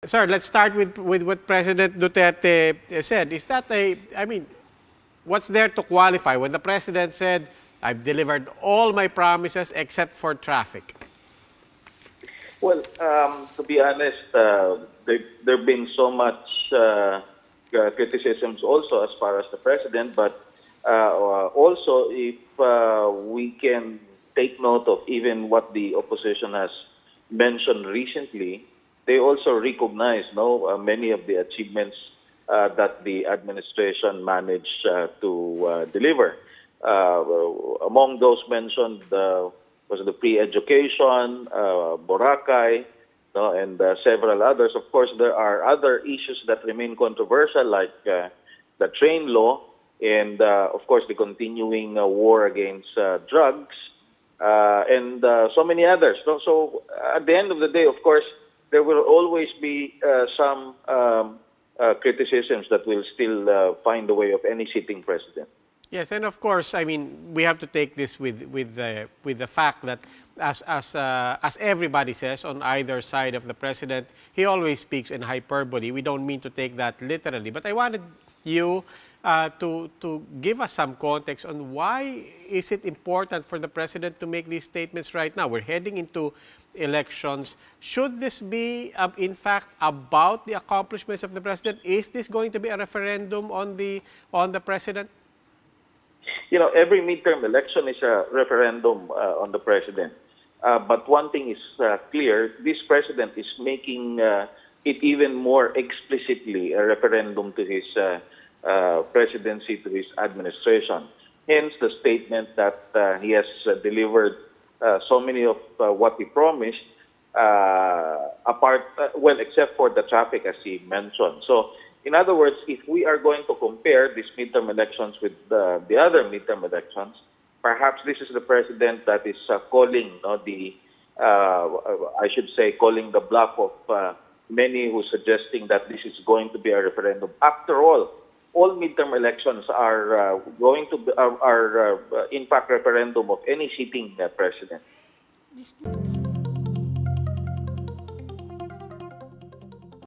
Sir, let's start with what President Duterte said. Is that I mean, what's there to qualify when the president said, I've delivered all my promises except for traffic? Well, to be honest, there have been so much criticisms also as far as the president, but also if we can take note of even what the opposition has mentioned recently, they also recognize many of the achievements that the administration managed to deliver. Among those mentioned was the pre-education, Boracay, and several others. Of course, there are other issues that remain controversial, like the train law, and of course the continuing war against drugs, and so many others. So at the end of the day, of course, there will always be some criticisms that will still find the way of any sitting president. Yes, and of course, I mean, we have to take this with the fact that as everybody says on either side of the president, he always speaks in hyperbole. We don't mean to take that literally, but I wanted you to give us some context on why is it important for the president to make these statements right now. We're heading into elections. Should this be, in fact, about the accomplishments of the president? Is this going to be a referendum on the president? You know, every midterm election is a referendum on the president. But one thing is clear, this president is making it even more explicitly a referendum to his presidency, to his administration. Hence the statement that he has delivered so many of what he promised, except for the traffic, as he mentioned. So, in other words, if we are going to compare these midterm elections with the other midterm elections, perhaps this is the president that is calling calling the bluff of many who suggesting that this is going to be a referendum. After all midterm elections are in fact referendum of any sitting president.